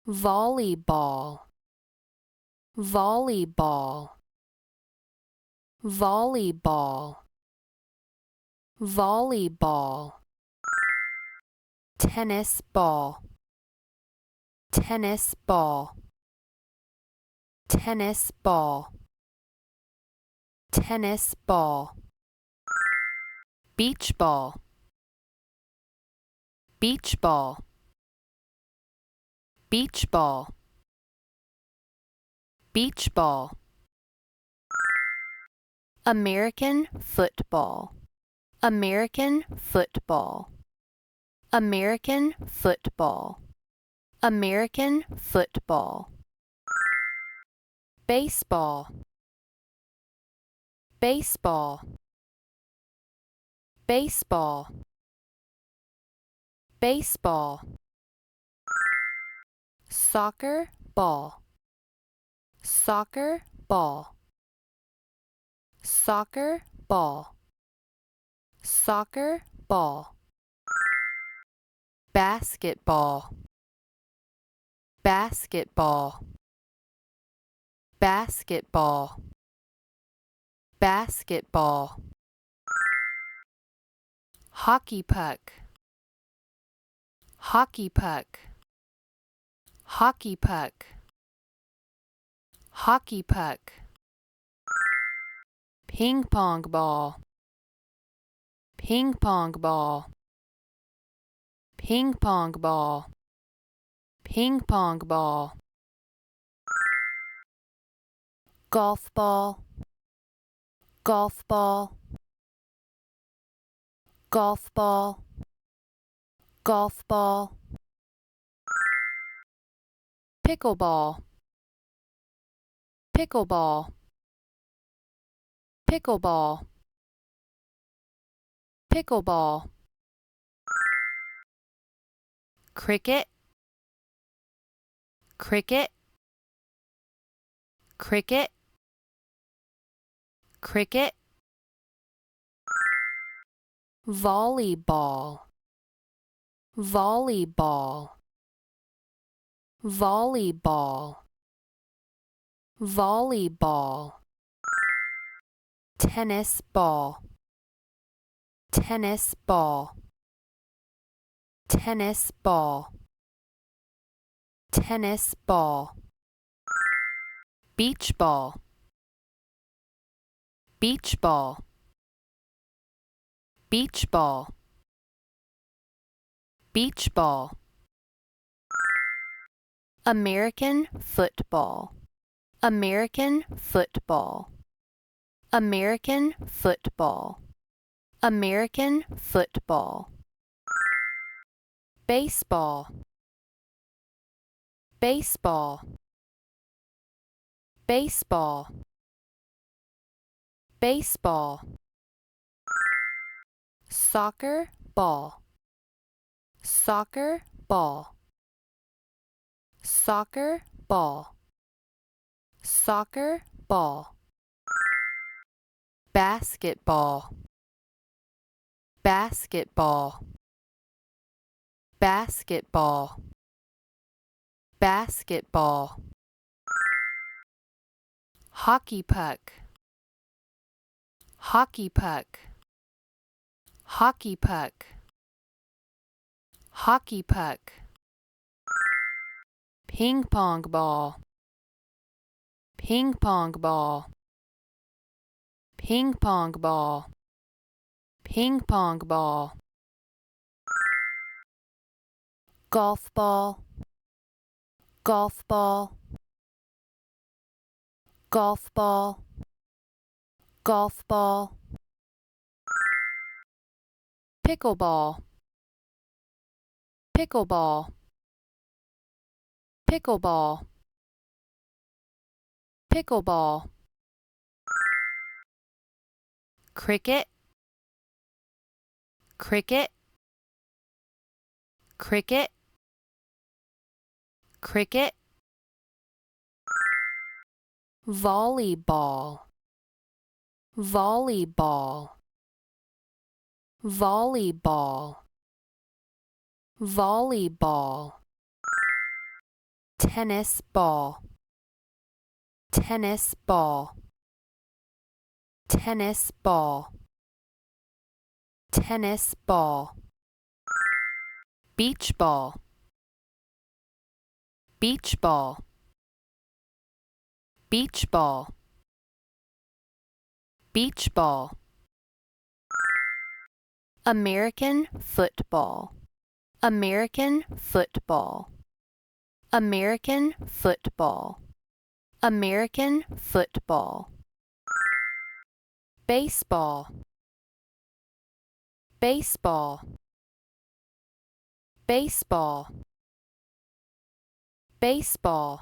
volleyball, volleyball, volleyball, volleyball, tennis ball, tennis ball, tennis ball, tennis ball, beach ball, beach ball, beach ball, beach ball, American football, American football, American football, American football, baseball, baseball, baseball, baseball, soccer ball, soccer ball, soccer ball, soccer ball, basketball, basketball, basketball, basketball, hockey puck, hockey puck, hockey puck, hockey puck, ping pong ball, ping pong ball, ping pong ball, ping pong ball, golf ball, golf ball, golf ball, golf ball, pickleball, pickleball, pickleball, pickleball, cricket, cricket, cricket, cricket, volleyball, volleyball, volleyball, volleyball, tennis ball, tennis ball, tennis ball, tennis ball, beach ball, beach ball, beach ball, beach ball, American football, American football, American football, American football, baseball, baseball, baseball, baseball, soccer ball, soccer ball, soccer ball, soccer ball, basketball, basketball, basketball, basketball, hockey puck, hockey puck, hockey puck, hockey puck, ping pong ball, ping pong ball, ping pong ball, ping pong ball, golf ball, golf ball, golf ball, golf ball, pickleball, pickleball, pickleball, pickleball, cricket, cricket, cricket, cricket, volleyball, volleyball, volleyball, volleyball, tennis ball, tennis ball, tennis ball, tennis ball. Beach ball, beach ball, beach ball, beach ball. American football, American football, American football, American football. Baseball, baseball, baseball, baseball.